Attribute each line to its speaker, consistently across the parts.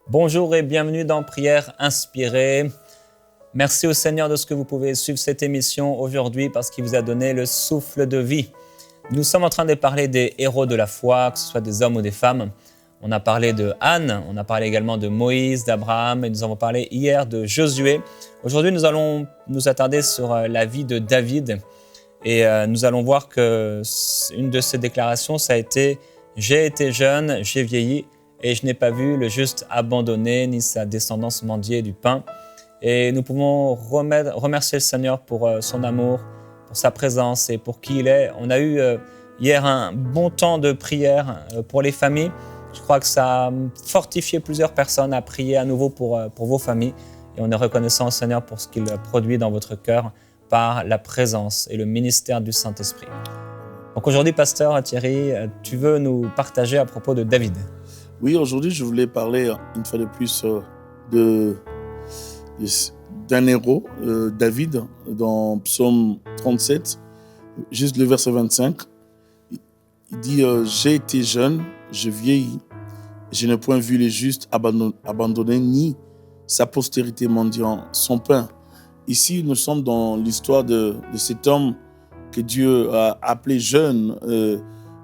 Speaker 1: Bonjour et bienvenue dans Prière inspirée. Merci au Seigneur de ce que vous pouvez suivre cette émission aujourd'hui parce qu'il vous a donné le souffle de vie. Nous sommes en train de parler des héros de la foi, que ce soit des hommes ou des femmes. On a parlé de Anne, on a parlé également de Moïse, d'Abraham et nous avons parlé hier de Josué. Aujourd'hui, nous allons nous attarder sur la vie de David et nous allons voir qu'une de ses déclarations, ça a été « J'ai été jeune, j'ai vieilli ». Et je n'ai pas vu le juste abandonné, ni sa descendance mendier du pain. Et nous pouvons remercier le Seigneur pour son amour, pour sa présence et pour qui il est. On a eu hier un bon temps de prière pour les familles. Je crois que ça a fortifié plusieurs personnes à prier à nouveau pour vos familles. Et on est reconnaissant au Seigneur pour ce qu'il produit dans votre cœur par la présence et le ministère du Saint-Esprit. Donc aujourd'hui, Pasteur Thierry, tu veux nous partager à propos de David.
Speaker 2: Oui, aujourd'hui, je voulais parler une fois de plus d'un héros, David, dans Psaume 37, juste le verset 25. Il dit « J'ai été jeune, je vieillis, je n'ai point vu les justes abandonnés, ni sa postérité mendiant son pain. » Ici, nous sommes dans l'histoire de cet homme que Dieu a appelé jeune.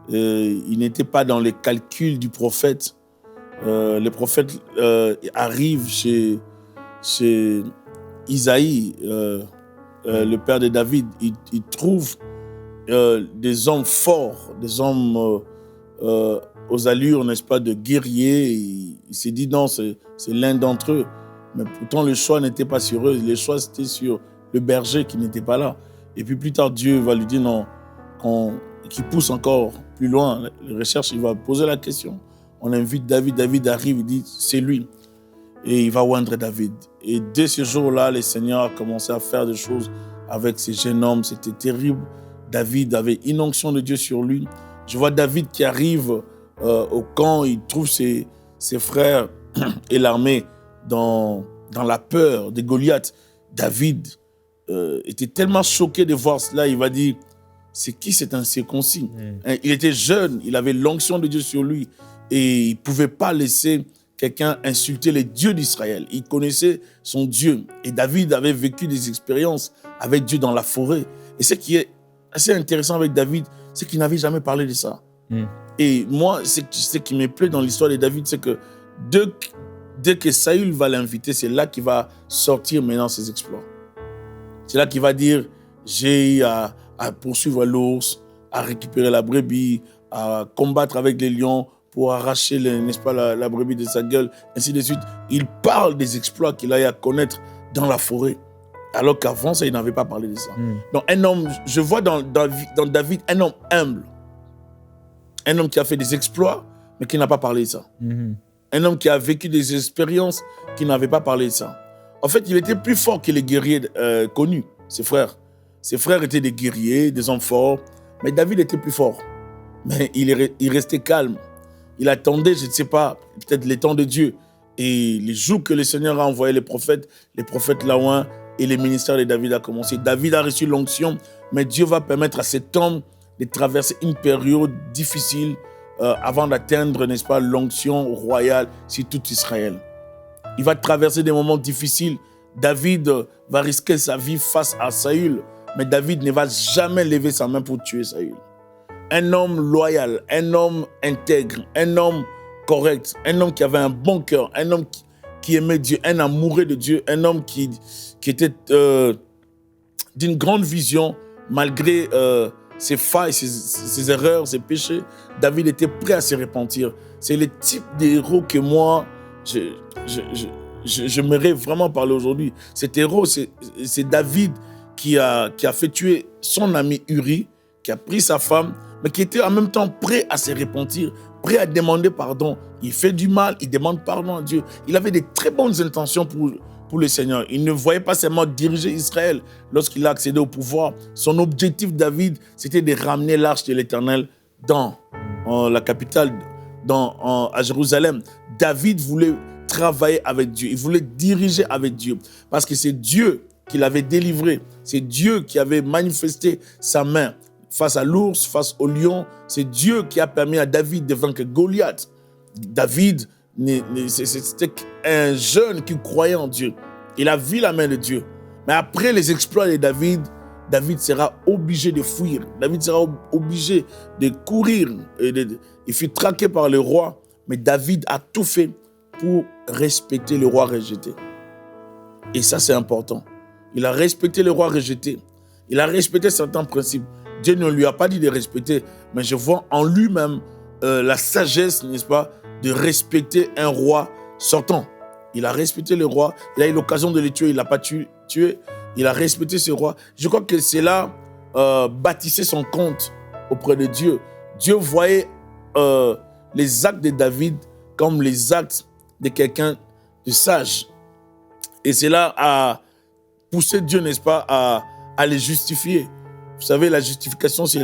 Speaker 2: Il n'était pas dans les calculs du prophète. Le prophète arrive chez Isaïe, le père de David. Il trouve des hommes forts, des hommes aux allures, n'est-ce pas, de guerriers. Il s'est dit non, c'est l'un d'entre eux. Mais pourtant, le choix n'était pas sur eux. Le choix, c'était sur le berger qui n'était pas là. Et puis plus tard, Dieu va lui dire non, qu'il pousse encore plus loin les recherches. Il va poser la question. On invite David, David arrive, il dit c'est lui. Et il va oindre David. Et dès ce jour-là, le Seigneur a commencé à faire des choses avec ces jeunes hommes. C'était terrible. David avait une onction de Dieu sur lui. Je vois David qui arrive au camp, il trouve ses frères et l'armée dans la peur de Goliath. David était tellement choqué de voir cela, il va dire c'est qui cet incirconcis? Il était jeune, il avait l'onction de Dieu sur lui. Et il ne pouvait pas laisser quelqu'un insulter les dieux d'Israël. Il connaissait son Dieu. Et David avait vécu des expériences avec Dieu dans la forêt. Et ce qui est assez intéressant avec David, c'est qu'il n'avait jamais parlé de ça. Et moi, ce qui me plaît dans l'histoire de David, c'est que dès que Saül va l'inviter, c'est là qu'il va sortir maintenant ses exploits. C'est là qu'il va dire, j'ai à poursuivre l'ours, à récupérer la brebis, à combattre avec les lions, pour arracher, n'est-ce pas, la brebis de sa gueule, ainsi de suite. Il parle des exploits qu'il a eu à connaître dans la forêt, alors qu'avant, ça, il n'avait pas parlé de ça. Donc, un homme, je vois dans David un homme humble, un homme qui a fait des exploits, mais qui n'a pas parlé de ça. Un homme qui a vécu des expériences, qui n'avait pas parlé de ça. En fait, il était plus fort que les guerriers connus, ses frères. Ses frères étaient des guerriers, des hommes forts, mais David était plus fort. Mais il restait calme. Il attendait, je ne sais pas, peut-être les temps de Dieu. Et les jours que le Seigneur a envoyé les prophètes là oint et le ministère de David a commencé. David a reçu l'onction, mais Dieu va permettre à cet homme de traverser une période difficile avant d'atteindre, n'est-ce pas, l'onction royale sur tout Israël. Il va traverser des moments difficiles. David va risquer sa vie face à Saül, mais David ne va jamais lever sa main pour tuer Saül. Un homme loyal, un homme intègre, un homme correct, un homme qui avait un bon cœur, un homme qui aimait Dieu, un amoureux de Dieu, un homme qui était d'une grande vision malgré ses failles, ses erreurs, ses péchés. David était prêt à se repentir. C'est le type d'héros que moi, j'aimerais vraiment parler aujourd'hui. Cet héros, c'est David qui a fait tuer son ami Uri, qui a pris sa femme, mais qui était en même temps prêt à se repentir, prêt à demander pardon. Il fait du mal, il demande pardon à Dieu. Il avait de très bonnes intentions pour le Seigneur. Il ne voyait pas seulement diriger Israël lorsqu'il a accédé au pouvoir. Son objectif, David, c'était de ramener l'arche de l'Éternel dans la capitale, à Jérusalem. David voulait travailler avec Dieu, il voulait diriger avec Dieu, parce que c'est Dieu qui l'avait délivré, c'est Dieu qui avait manifesté sa main face à l'ours, face au lion. C'est Dieu qui a permis à David de vaincre Goliath. David C'était un jeune qui croyait en Dieu. Il a vu la main de Dieu. Mais après les exploits de David, David sera obligé de fuir. David sera obligé de courir. Il fut traqué par le roi. Mais David a tout fait pour respecter le roi rejeté. Et ça, c'est important. Il a respecté le roi rejeté. Il a respecté certains principes. Dieu ne lui a pas dit de respecter, mais je vois en lui-même la sagesse, n'est-ce pas, de respecter un roi sortant. Il a respecté le roi. Il a eu l'occasion de le tuer. Il ne l'a pas tué. Il a respecté ce roi. Je crois que cela bâtissait son compte auprès de Dieu. Dieu voyait les actes de David comme les actes de quelqu'un de sage. Et cela a poussé Dieu, n'est-ce pas, à les justifier. Vous savez, la justification, c'est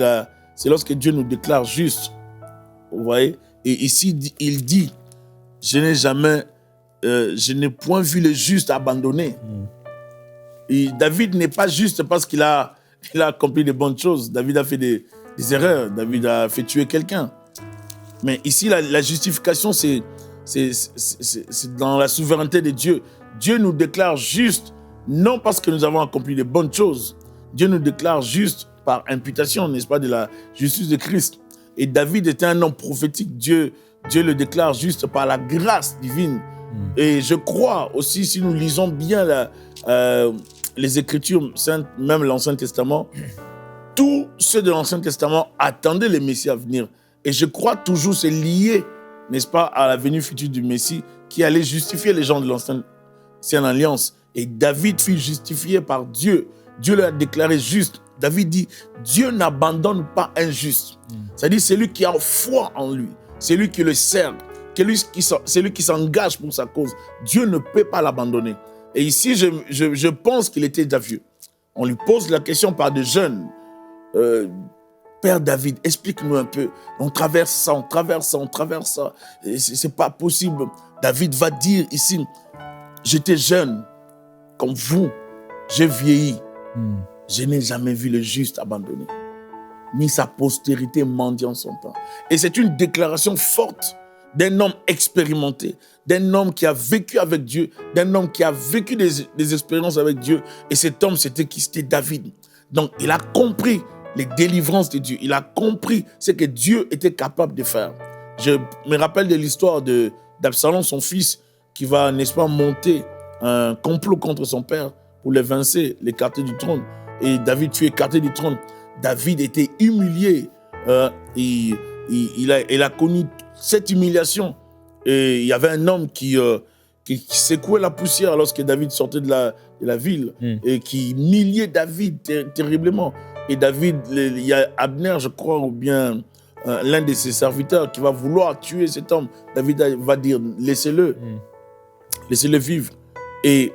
Speaker 2: lorsque Dieu nous déclare juste. Vous voyez? Et ici, il dit, je n'ai point vu le juste abandonné. Et David n'est pas juste parce qu'il a accompli de bonnes choses. David a fait des erreurs. David a fait tuer quelqu'un. Mais ici, la justification, c'est dans la souveraineté de Dieu. Dieu nous déclare juste, non parce que nous avons accompli de bonnes choses. Dieu nous déclare juste par imputation, n'est-ce pas, de la justice de Christ. Et David était un homme prophétique. Dieu le déclare juste par la grâce divine. Et je crois aussi, si nous lisons bien les Écritures saintes, même l'Ancien Testament, tous ceux de l'Ancien Testament attendaient le Messie à venir. Et je crois toujours c'est lié, n'est-ce pas, à la venue future du Messie qui allait justifier les gens de l'Ancienne Alliance. Et David fut justifié par Dieu. Dieu l'a déclaré juste. David dit, Dieu n'abandonne pas un juste. C'est-à-dire, c'est lui qui a foi en lui. C'est lui qui le sert. C'est lui qui s'engage pour sa cause. Dieu ne peut pas l'abandonner. Et ici, je pense qu'il était déjà vieux. On lui pose la question par des jeunes. Père David, explique-nous un peu. On traverse ça, on traverse ça, on traverse ça. C'est pas possible. David va dire ici, j'étais jeune comme vous, j'ai vieilli. Je n'ai jamais vu le juste abandonné, ni sa postérité mendiant son pain. Et c'est une déclaration forte d'un homme expérimenté, d'un homme qui a vécu avec Dieu, d'un homme qui a vécu des expériences avec Dieu. Et cet homme, c'était qui? C'était David. Donc, il a compris les délivrances de Dieu. Il a compris ce que Dieu était capable de faire. Je me rappelle de l'histoire d'Absalom, son fils, qui va, n'est-ce pas, monter un complot contre son père pour l'évincer, l'écarter du trône. Et David fut écarté du trône. David était humilié. Il a connu cette humiliation. Et il y avait un homme qui secouait la poussière lorsque David sortait de la ville et qui humiliait David terriblement. Et David, il y a Abner, je crois, ou bien l'un de ses serviteurs qui va vouloir tuer cet homme. David va dire, laissez-le vivre. Et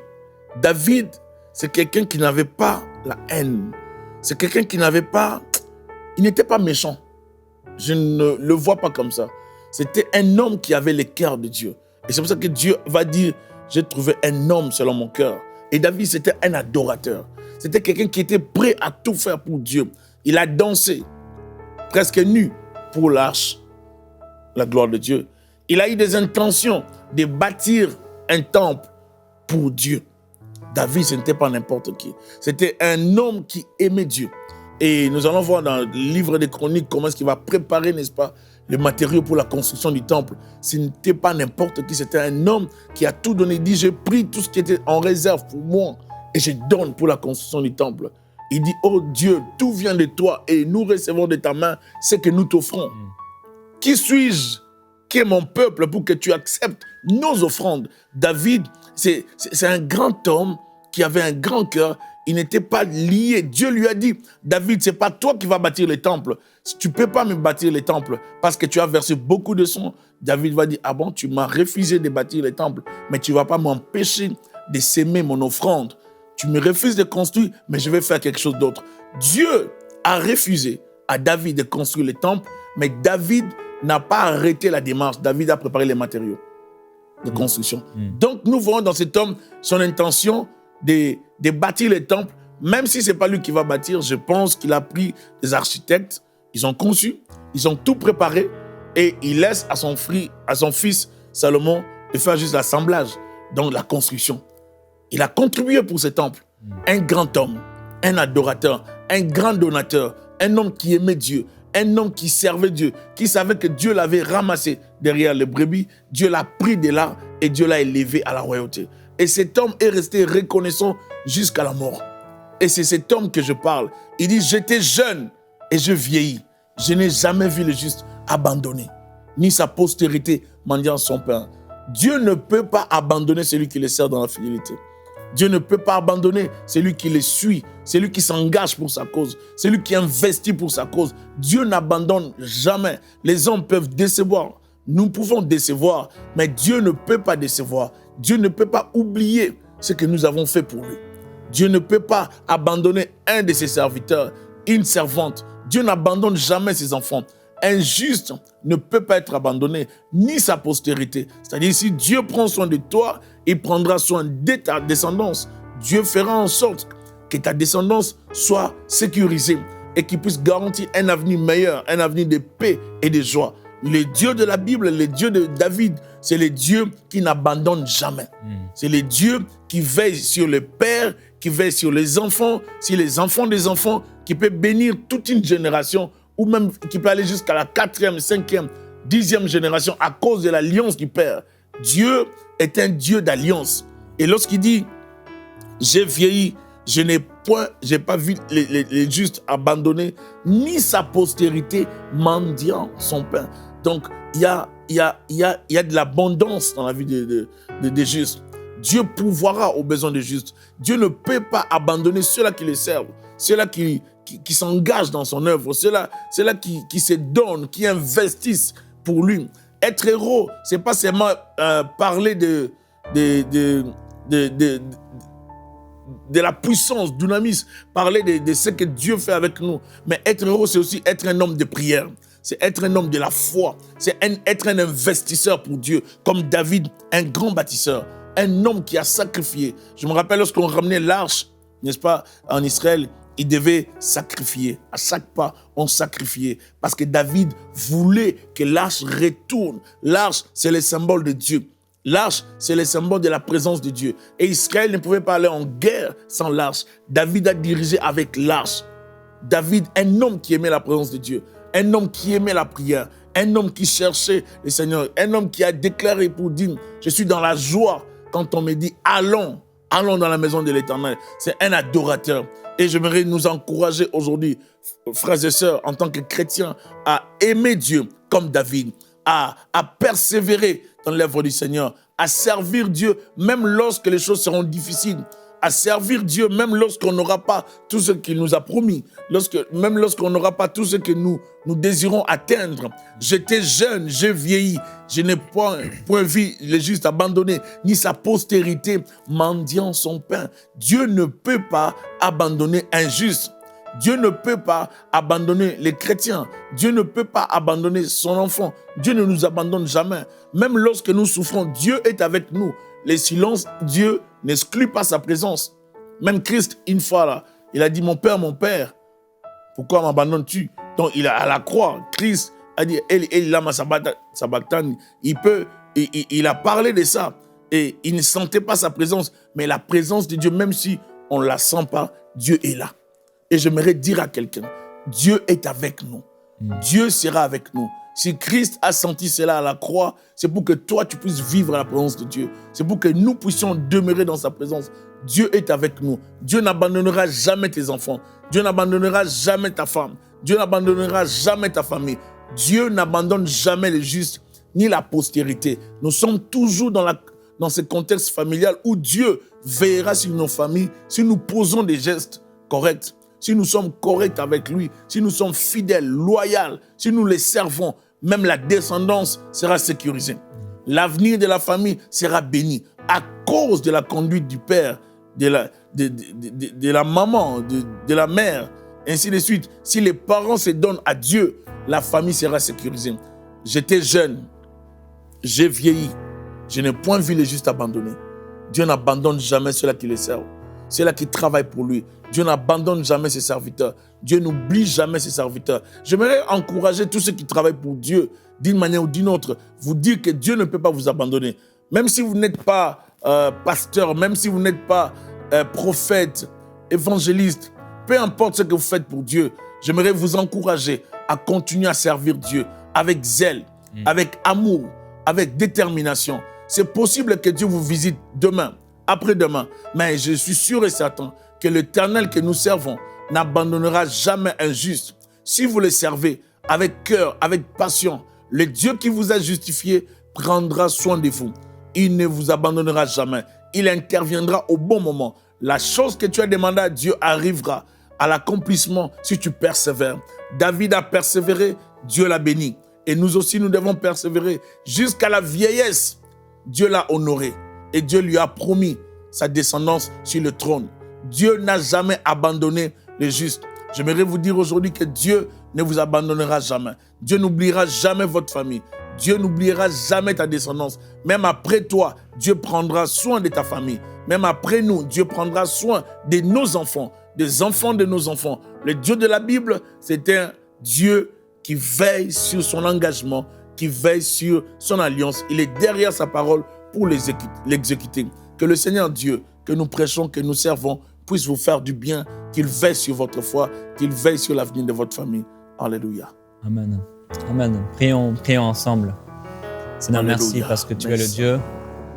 Speaker 2: David, c'est quelqu'un qui n'avait pas la haine. C'est quelqu'un qui n'avait pas... Il n'était pas méchant. Je ne le vois pas comme ça. C'était un homme qui avait le cœur de Dieu. Et c'est pour ça que Dieu va dire, j'ai trouvé un homme selon mon cœur. Et David, c'était un adorateur. C'était quelqu'un qui était prêt à tout faire pour Dieu. Il a dansé, presque nu, pour l'arche, la gloire de Dieu. Il a eu des intentions de bâtir un temple pour Dieu. David, ce n'était pas n'importe qui. C'était un homme qui aimait Dieu. Et nous allons voir dans le livre des Chroniques comment est-ce qu'il va préparer, n'est-ce pas, les matériaux pour la construction du temple. Ce n'était pas n'importe qui. C'était un homme qui a tout donné. Il dit, j'ai pris tout ce qui était en réserve pour moi et je donne pour la construction du temple. Il dit, oh Dieu, tout vient de toi et nous recevons de ta main ce que nous t'offrons. Qui suis-je? Qui est mon peuple pour que tu acceptes nos offrandes? David, c'est un grand homme qui avait un grand cœur. Il n'était pas lié. Dieu lui a dit, David, ce n'est pas toi qui vas bâtir les temples. Tu ne peux pas me bâtir les temples parce que tu as versé beaucoup de sang. David va dire, ah bon, tu m'as refusé de bâtir les temples, mais tu ne vas pas m'empêcher de s'aimer mon offrande. Tu me refuses de construire, mais je vais faire quelque chose d'autre. Dieu a refusé à David de construire les temples, mais David n'a pas arrêté la démarche. David a préparé les matériaux de construction. Donc, nous voyons dans cet homme son intention de bâtir les temples, même si ce n'est pas lui qui va bâtir. Je pense qu'il a pris des architectes, ils ont conçu, ils ont tout préparé et il laisse à son fils Salomon de faire juste l'assemblage, donc la construction. Il a contribué pour ce temple. Un grand homme, un adorateur, un grand donateur, un homme qui aimait Dieu, un homme qui servait Dieu, qui savait que Dieu l'avait ramassé derrière les brebis, Dieu l'a pris de là et Dieu l'a élevé à la royauté. Et cet homme est resté reconnaissant jusqu'à la mort. Et c'est cet homme que je parle. Il dit, j'étais jeune et je vieillis. Je n'ai jamais vu le juste abandonné, ni sa postérité mendiant son pain. Dieu ne peut pas abandonner celui qui le sert dans la fidélité. Dieu ne peut pas abandonner celui qui le suit, celui qui s'engage pour sa cause, celui qui investit pour sa cause. Dieu n'abandonne jamais. Les hommes peuvent décevoir. Nous pouvons décevoir, mais Dieu ne peut pas décevoir. Dieu ne peut pas oublier ce que nous avons fait pour lui. Dieu ne peut pas abandonner un de ses serviteurs, une servante. Dieu n'abandonne jamais ses enfants. Un juste ne peut pas être abandonné, ni sa postérité. C'est-à-dire, si Dieu prend soin de toi, il prendra soin de ta descendance. Dieu fera en sorte que ta descendance soit sécurisée et qu'il puisse garantir un avenir meilleur, un avenir de paix et de joie. Le Dieu de la Bible, le Dieu de David, c'est le Dieu qui n'abandonne jamais. C'est le Dieu qui veille sur le père, qui veille sur les enfants des enfants, qui peut bénir toute une génération, ou même qui peut aller jusqu'à la 4e, 5e, 10e génération à cause de l'alliance du Père. Dieu est un Dieu d'alliance. Et lorsqu'il dit « J'ai vieilli, je n'ai pas vu les justes abandonnés, ni sa postérité mendiant son pain. » Donc, il y a de l'abondance dans la vie des justes. Dieu pourvoira aux besoins des justes. Dieu ne peut pas abandonner ceux-là qui le servent, ceux-là qui s'engagent dans son œuvre, ceux-là qui se donnent, qui investissent pour lui. Être héros, ce n'est pas seulement parler de la puissance, dunamis, parler de ce que Dieu fait avec nous. Mais être héros, c'est aussi être un homme de prière. C'est être un homme de la foi. C'est être un investisseur pour Dieu. Comme David, un grand bâtisseur. Un homme qui a sacrifié. Je me rappelle lorsqu'on ramenait l'arche, n'est-ce pas, en Israël, il devait sacrifier. À chaque pas, on sacrifiait. Parce que David voulait que l'arche retourne. L'arche, c'est le symbole de Dieu. L'arche, c'est le symbole de la présence de Dieu. Et Israël ne pouvait pas aller en guerre sans l'arche. David a dirigé avec l'arche. David, un homme qui aimait la présence de Dieu. Un homme qui aimait la prière. Un homme qui cherchait le Seigneur. Un homme qui a déclaré pour dire, je suis dans la joie quand on me dit, allons dans la maison de l'Éternel. C'est un adorateur. Et j'aimerais nous encourager aujourd'hui, frères et sœurs, en tant que chrétiens, à aimer Dieu comme David, à persévérer dans l'œuvre du Seigneur, à servir Dieu même lorsque les choses seront difficiles, à servir Dieu même lorsqu'on n'aura pas tout ce qu'il nous a promis, même lorsqu'on n'aura pas tout ce que nous désirons atteindre. J'étais jeune, j'ai vieilli, je n'ai point vu le juste abandonné, ni sa postérité mendiant son pain. Dieu ne peut pas abandonner un juste. Dieu ne peut pas abandonner les chrétiens. Dieu ne peut pas abandonner son enfant. Dieu ne nous abandonne jamais. Même lorsque nous souffrons, Dieu est avec nous. Les silences, Dieu n'exclut pas sa présence. Même Christ, une fois là, il a dit, mon Père, pourquoi m'abandonnes-tu? Donc, à la croix, Christ a dit, Eli lama sabachthani. Il a parlé de ça. Et il ne sentait pas sa présence. Mais la présence de Dieu, même si on ne la sent pas, Dieu est là. Et j'aimerais dire à quelqu'un, Dieu est avec nous. Dieu sera avec nous. Si Christ a senti cela à la croix, c'est pour que toi, tu puisses vivre à la présence de Dieu. C'est pour que nous puissions demeurer dans sa présence. Dieu est avec nous. Dieu n'abandonnera jamais tes enfants. Dieu n'abandonnera jamais ta femme. Dieu n'abandonnera jamais ta famille. Dieu n'abandonne jamais les justes, ni la postérité. Nous sommes toujours dans ce contexte familial où Dieu veillera sur nos familles si nous posons des gestes corrects. Si nous sommes corrects avec lui, si nous sommes fidèles, loyaux, si nous les servons, même la descendance sera sécurisée. L'avenir de la famille sera béni à cause de la conduite du père, de la maman, de la mère, ainsi de suite. Si les parents se donnent à Dieu, la famille sera sécurisée. J'étais jeune, j'ai vieilli, je n'ai point vu les justes abandonnés. Dieu n'abandonne jamais ceux-là qui les servent. C'est là qui travaille pour lui. Dieu n'abandonne jamais ses serviteurs. Dieu n'oublie jamais ses serviteurs. J'aimerais encourager tous ceux qui travaillent pour Dieu d'une manière ou d'une autre, vous dire que Dieu ne peut pas vous abandonner. Même si vous n'êtes pas pasteur, même si vous n'êtes pas prophète, évangéliste, peu importe ce que vous faites pour Dieu, j'aimerais vous encourager à continuer à servir Dieu avec zèle, avec amour, avec détermination. C'est possible que Dieu vous visite demain, après-demain, mais je suis sûr et certain que l'Éternel que nous servons n'abandonnera jamais un juste. Si vous le servez avec cœur, avec passion, le Dieu qui vous a justifié prendra soin de vous. Il ne vous abandonnera jamais. Il interviendra au bon moment. La chose que tu as demandé à Dieu arrivera à l'accomplissement si tu persévères. David a persévéré, Dieu l'a béni. Et nous aussi, nous devons persévérer jusqu'à la vieillesse. Dieu l'a honoré et Dieu lui a promis sa descendance sur le trône. Dieu n'a jamais abandonné les justes. J'aimerais vous dire aujourd'hui que Dieu ne vous abandonnera jamais. Dieu n'oubliera jamais votre famille. Dieu n'oubliera jamais ta descendance. Même après toi, Dieu prendra soin de ta famille. Même après nous, Dieu prendra soin de nos enfants, des enfants de nos enfants. Le Dieu de la Bible, c'est un Dieu qui veille sur son engagement, qui veille sur son alliance. Il est derrière sa parole pour l'exécuter. Que le Seigneur Dieu, que nous prêchons, que nous servons, puisse vous faire du bien, qu'il veille sur votre foi, qu'il veille sur l'avenir de votre famille. Alléluia.
Speaker 1: Amen. Amen. Prions ensemble. Seigneur,
Speaker 2: Alléluia.
Speaker 1: Merci parce que tu es le Dieu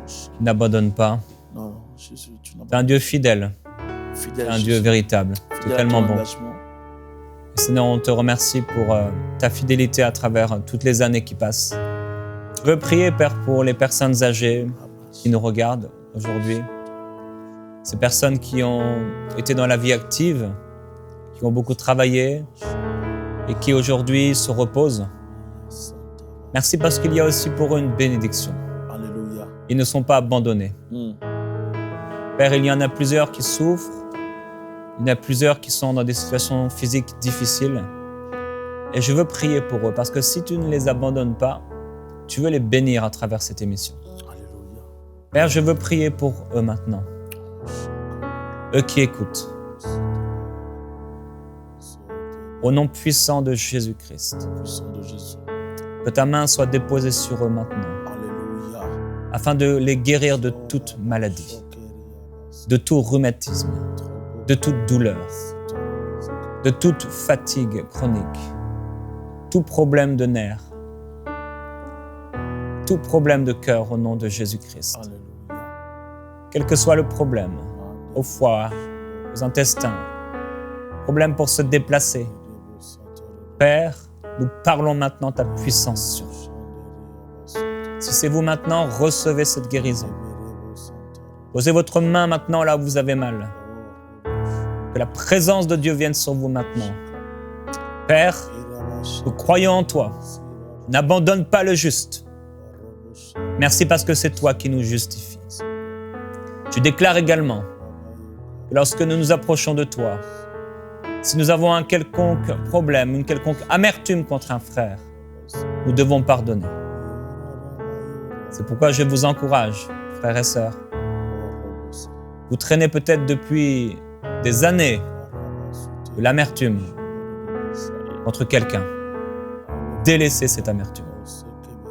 Speaker 1: qui n'abandonne pas.
Speaker 2: Non, Jésus, tu
Speaker 1: Tu es un Dieu fidèle. Tu es un Dieu véritable. Tu es tellement bon. Et Seigneur, on te remercie pour ta fidélité à travers toutes les années qui passent. Je veux prier, Père, pour les personnes âgées qui nous regardent aujourd'hui. Ces personnes qui ont été dans la vie active, qui ont beaucoup travaillé et qui aujourd'hui se reposent. Merci parce qu'il y a aussi pour eux une bénédiction.
Speaker 2: Alléluia.
Speaker 1: Ils ne sont pas abandonnés. Père, il y en a plusieurs qui souffrent. Il y en a plusieurs qui sont dans des situations physiques difficiles. Et je veux prier pour eux parce que si tu ne les abandonnes pas, tu veux les bénir à travers cette émission.
Speaker 2: Alléluia.
Speaker 1: Père, je veux prier pour eux maintenant. Eux qui écoutent. Au nom puissant de Jésus-Christ.
Speaker 2: Puissant de Jésus.
Speaker 1: Que ta main soit déposée sur eux maintenant.
Speaker 2: Alléluia.
Speaker 1: Afin de les guérir de toute maladie, de tout rhumatisme, de toute douleur, de toute fatigue chronique, tout problème de nerfs, tout problème de cœur au nom de Jésus-Christ.
Speaker 2: Alléluia.
Speaker 1: Quel que soit le problème, au foie, aux intestins, problème pour se déplacer, Père, nous parlons maintenant ta puissance sur eux. Si c'est vous maintenant, recevez cette guérison. Posez votre main maintenant là où vous avez mal. Que la présence de Dieu vienne sur vous maintenant. Père, nous croyons en toi. N'abandonne pas le juste. Merci parce que c'est toi qui nous justifie. Tu déclares également que lorsque nous nous approchons de toi, si nous avons un quelconque problème, une quelconque amertume contre un frère, nous devons pardonner. C'est pourquoi je vous encourage, frères et sœurs. Vous traînez peut-être depuis des années de l'amertume contre quelqu'un. Délaissez cette amertume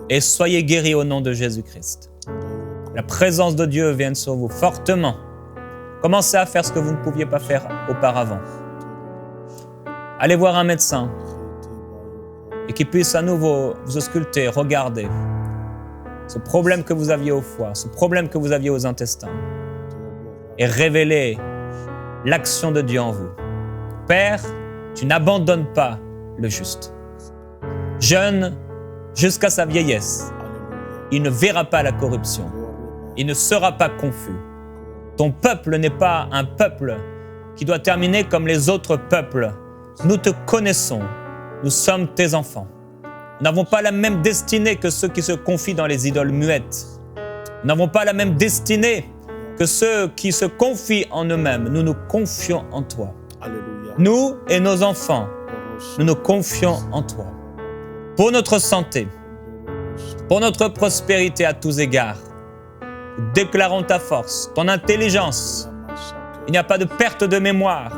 Speaker 1: et soyez guéris au nom de Jésus-Christ. La présence de Dieu vienne sur vous fortement. Commencez à faire ce que vous ne pouviez pas faire auparavant. Allez voir un médecin et qu'il puisse à nouveau vous ausculter, regarder ce problème que vous aviez au foie, ce problème que vous aviez aux intestins et révéler l'action de Dieu en vous. Père, tu n'abandonnes pas le juste. Jeune jusqu'à sa vieillesse, il ne verra pas la corruption. Il ne sera pas confus. Ton peuple n'est pas un peuple qui doit terminer comme les autres peuples. Nous te connaissons. Nous sommes tes enfants. Nous n'avons pas la même destinée que ceux qui se confient dans les idoles muettes. Nous n'avons pas la même destinée que ceux qui se confient en eux-mêmes. Nous nous confions en toi.
Speaker 2: Alléluia.
Speaker 1: Nous et nos enfants, nous nous confions en toi. Pour notre santé, pour notre prospérité à tous égards, nous déclarons ta force, ton intelligence Il n'y a pas de perte de mémoire.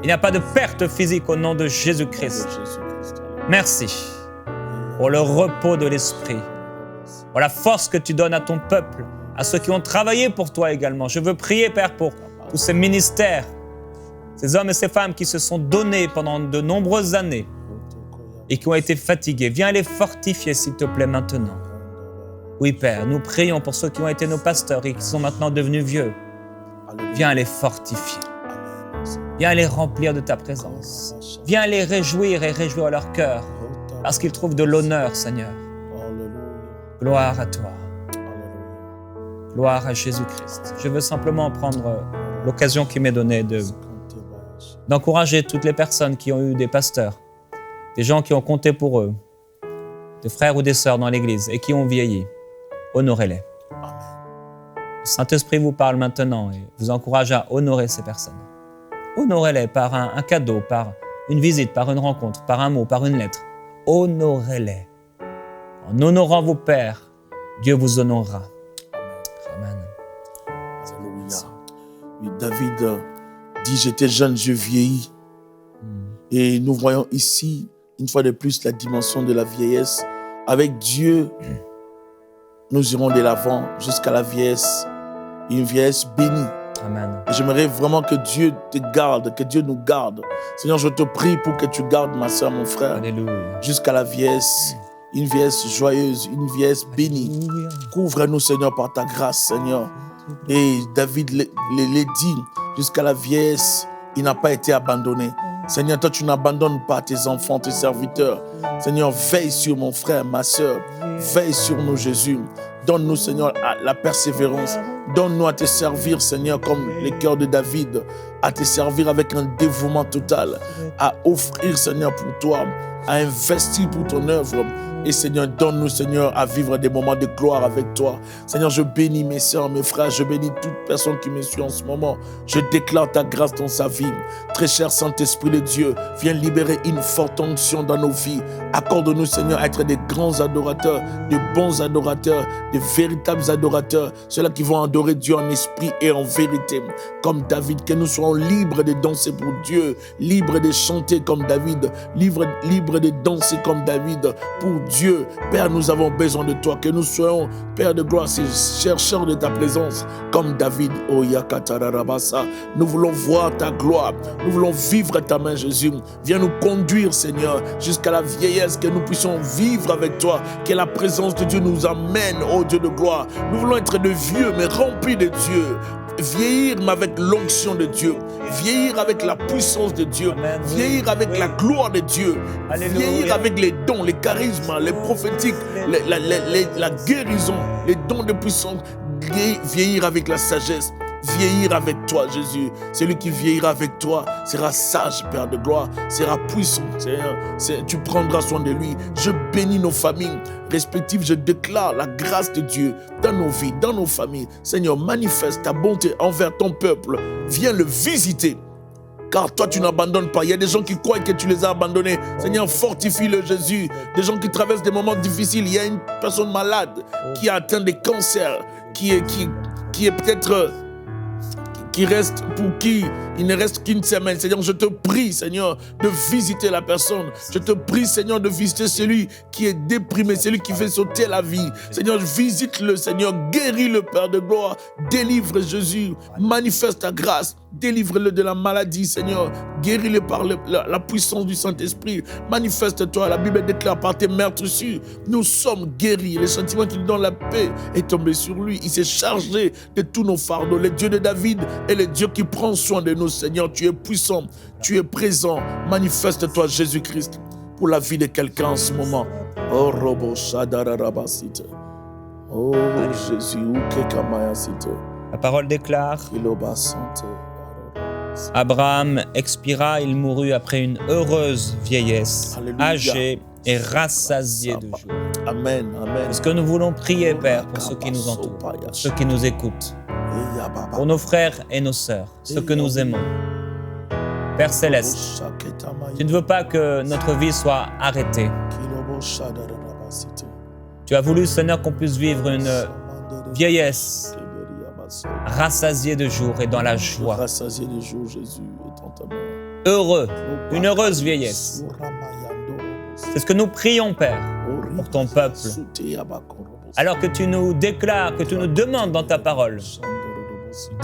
Speaker 1: Il n'y a pas de perte physique au nom de Jésus-Christ. Merci pour le repos de l'esprit, pour la force que tu donnes à ton peuple, à ceux qui ont travaillé pour toi également. Je veux prier, Père, pour tous ces ministères, ces hommes et ces femmes qui se sont donnés pendant de nombreuses années et qui ont été fatigués. Viens les fortifier, s'il te plaît, maintenant. Oui, Père, nous prions pour ceux qui ont été nos pasteurs et qui sont maintenant devenus vieux. Viens les fortifier. Viens les remplir de ta présence. Viens les réjouir et réjouir leur cœur parce qu'ils trouvent de l'honneur, Seigneur. Gloire à toi. Gloire à Jésus-Christ. Je veux simplement prendre l'occasion qui m'est donnée d'encourager toutes les personnes qui ont eu des pasteurs, des gens qui ont compté pour eux, des frères ou des sœurs dans l'Église et qui ont vieilli. Honorez-les. Le Saint-Esprit vous parle maintenant et vous encourage à honorer ces personnes. Honorez-les par un cadeau, par une visite, par une rencontre, par un mot, par une lettre. Honorez-les. En honorant vos pères, Dieu vous honorera. Amen.
Speaker 2: Alléluia. Oui, David dit, j'étais jeune, je vieillis. Et nous voyons ici, une fois de plus, la dimension de la vieillesse. Avec Dieu, nous irons de l'avant jusqu'à la vieillesse. Une vieillesse bénie.
Speaker 1: Amen.
Speaker 2: Et j'aimerais vraiment que Dieu te garde, que Dieu nous garde. Seigneur, je te prie pour que tu gardes ma soeur, mon frère,
Speaker 1: Alléluia.
Speaker 2: jusqu'à la vieillesse. Une vieillesse joyeuse, une vieillesse bénie.
Speaker 1: Alléluia.
Speaker 2: Couvre-nous, Seigneur, par ta grâce, Seigneur. Et David l'a dit, jusqu'à la vieillesse, il n'a pas été abandonné. Seigneur, toi, tu n'abandonnes pas tes enfants, tes serviteurs. Seigneur, veille sur mon frère, ma soeur. Veille sur nous, Jésus. Donne-nous, Seigneur, la persévérance. Donne-nous à te servir, Seigneur, comme le cœur de David, à te servir avec un dévouement total, à offrir, Seigneur, pour toi, à investir pour ton œuvre. Et Seigneur, donne-nous, Seigneur, à vivre des moments de gloire avec toi. Seigneur, je bénis mes sœurs, mes frères, je bénis toute personne qui me suit en ce moment. Je déclare ta grâce dans sa vie. Très cher Saint-Esprit de Dieu, viens libérer une forte onction dans nos vies. Accorde-nous, Seigneur, à être des grands adorateurs, de bons adorateurs, de véritables adorateurs, ceux-là qui vont adorer Dieu en esprit et en vérité. Comme David, que nous soyons libres de danser pour Dieu, libres de chanter comme David, libres de danser comme David pour Dieu. Père, nous avons besoin de toi, que nous soyons, Père de gloire, ces chercheurs de ta présence, comme David. Oh, Yakatarabasa. Nous voulons voir ta gloire, nous voulons vivre ta main, Jésus. Viens nous conduire, Seigneur, jusqu'à la vieillesse, que nous puissions vivre avec toi, que la présence de Dieu nous amène, oh Dieu de gloire. Nous voulons être de vieux, mais remplis de Dieu. Vieillir, mais avec l'onction de Dieu. Vieillir avec la puissance de Dieu.
Speaker 1: Amen.
Speaker 2: Vieillir avec
Speaker 1: Oui.
Speaker 2: la gloire de Dieu.
Speaker 1: Alléluia.
Speaker 2: Vieillir avec les dons, les charismes, les prophétiques, la guérison, les dons de puissance. Vieillir avec la sagesse. Vieillir avec toi, Jésus. Celui qui vieillira avec toi sera sage, Père de gloire, sera puissant, Seigneur. Tu prendras soin de lui. Je bénis nos familles respectives. Je déclare la grâce de Dieu dans nos vies, dans nos familles. Seigneur, manifeste ta bonté envers ton peuple. Viens le visiter. Car toi, tu n'abandonnes pas. Il y a des gens qui croient que tu les as abandonnés. Seigneur, fortifie-le, Jésus. Des gens qui traversent des moments difficiles. Il y a une personne malade qui a atteint des cancers, qui est peut-être... qui reste, pour qui il ne reste qu'une semaine. Seigneur, je te prie, Seigneur, de visiter la personne. Je te prie, Seigneur, de visiter celui qui est déprimé, celui qui fait sauter la vie. Seigneur, visite-le, Seigneur, guéris-le, Père de gloire. Délivre Jésus, manifeste ta grâce. Délivre-le de la maladie, Seigneur. Guéris-le par la puissance du Saint-Esprit. Manifeste-toi. La Bible déclare par tes meurtrissures, nous sommes guéris. Le sentiment qui nous donne la paix est tombé sur lui. Il s'est chargé de tous nos fardeaux. Le Dieu de David est le Dieu qui prend soin de nous, Seigneur. Tu es puissant, tu es présent. Manifeste-toi, Jésus-Christ, pour la vie de quelqu'un en ce moment. Oh, Robo Shadarabasite. Oh, Jésus, Ukekamaya-site.
Speaker 1: La parole déclare,
Speaker 2: Ilobasante.
Speaker 1: Abraham expira, il mourut après une heureuse vieillesse,
Speaker 2: Alléluia.
Speaker 1: âgé et rassasié de joie.
Speaker 2: Amen, amen.
Speaker 1: Est-ce que nous voulons prier, Père, pour ceux qui nous entourent, pour ceux qui nous écoutent, pour nos frères et nos sœurs, ceux que nous aimons. Père Céleste, tu ne veux pas que notre vie soit arrêtée. Tu as voulu, Seigneur, qu'on puisse vivre une vieillesse rassasié de jour et dans la joie.
Speaker 2: Rassasié de jour, Jésus, et dans ta mort.
Speaker 1: Heureux, une heureuse vieillesse. C'est ce que nous prions, Père, pour ton peuple. Alors que tu nous déclares, que tu nous demandes dans ta parole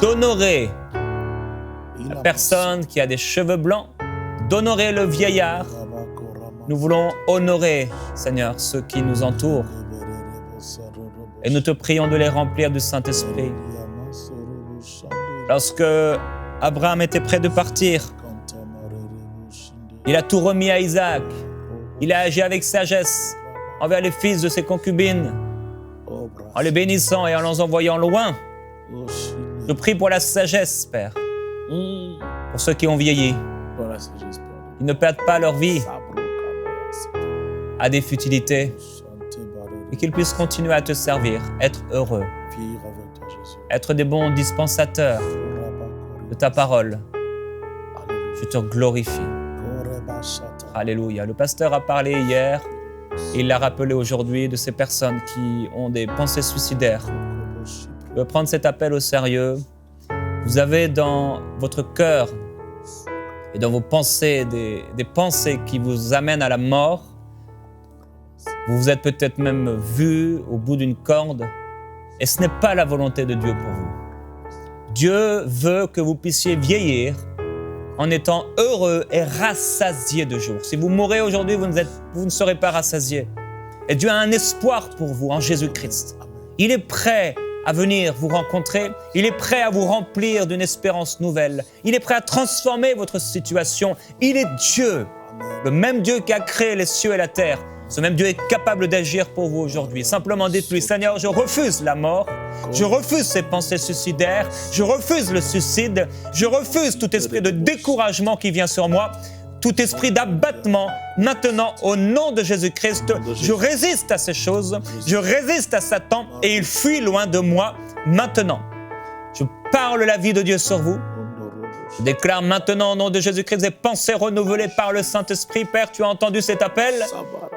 Speaker 1: d'honorer la personne qui a des cheveux blancs, d'honorer le vieillard. Nous voulons honorer, Seigneur, ceux qui nous entourent. Et nous te prions de les remplir du Saint-Esprit. Lorsque Abraham était prêt de partir, il a tout remis à Isaac. Il a agi avec sagesse envers les fils de ses concubines, en les bénissant et en les envoyant loin. Je prie pour la sagesse, Père, pour ceux qui ont vieilli. Ils ne perdent pas leur vie à des futilités et qu'ils puissent continuer à te servir, être heureux, être des bons dispensateurs de ta parole. Je te glorifie. Alléluia. Le pasteur a parlé hier, et il l'a rappelé aujourd'hui, de ces personnes qui ont des pensées suicidaires. Je veux prendre cet appel au sérieux. Vous avez dans votre cœur et dans vos pensées des pensées qui vous amènent à la mort. Vous vous êtes peut-être même vu au bout d'une corde, et ce n'est pas la volonté de Dieu pour vous. Dieu veut que vous puissiez vieillir en étant heureux et rassasié de jour. Si vous mourrez aujourd'hui, vous ne serez pas rassasié. Et Dieu a un espoir pour vous en Jésus-Christ. Il est prêt à venir vous rencontrer. Il est prêt à vous remplir d'une espérance nouvelle. Il est prêt à transformer votre situation. Il est Dieu, le même Dieu qui a créé les cieux et la terre. Ce même Dieu est capable d'agir pour vous aujourd'hui. Simplement dites-lui, Seigneur, je refuse la mort, je refuse ces pensées suicidaires, je refuse le suicide, je refuse tout esprit de découragement qui vient sur moi, tout esprit d'abattement. Maintenant, au nom de Jésus-Christ, je résiste à ces choses, je résiste à Satan et il fuit loin de moi maintenant. Je parle la vie de Dieu sur vous. Je déclare maintenant au nom de Jésus-Christ des pensées renouvelées par le Saint-Esprit. Père, tu as entendu cet appel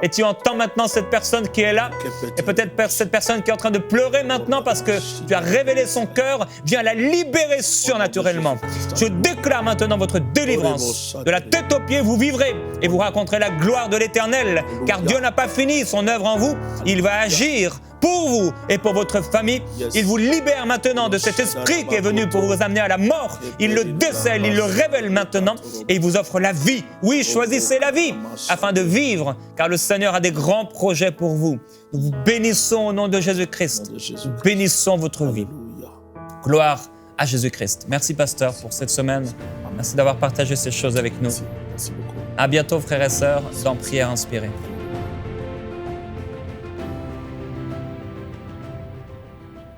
Speaker 1: et tu entends maintenant cette personne qui est là et peut-être cette personne qui est en train de pleurer maintenant parce que tu as révélé son cœur. Viens la libérer surnaturellement. Je déclare maintenant votre délivrance. De la tête aux pieds, vous vivrez et vous raconterez la gloire de l'Éternel car Dieu n'a pas fini son œuvre en vous. Il va agir pour vous et pour votre famille. Il vous libère maintenant de cet esprit qui est venu pour vous amener à la mort. Il le décèle, il le révèle maintenant et il vous offre la vie. Oui, choisissez la vie afin de vivre, car le Seigneur a des grands projets pour vous. Nous vous bénissons au nom de Jésus-Christ. Nous bénissons votre vie. Gloire à Jésus-Christ. Merci, pasteur, pour cette semaine. Merci d'avoir partagé ces choses avec nous. À bientôt, frères et sœurs, dans Prière Inspirée.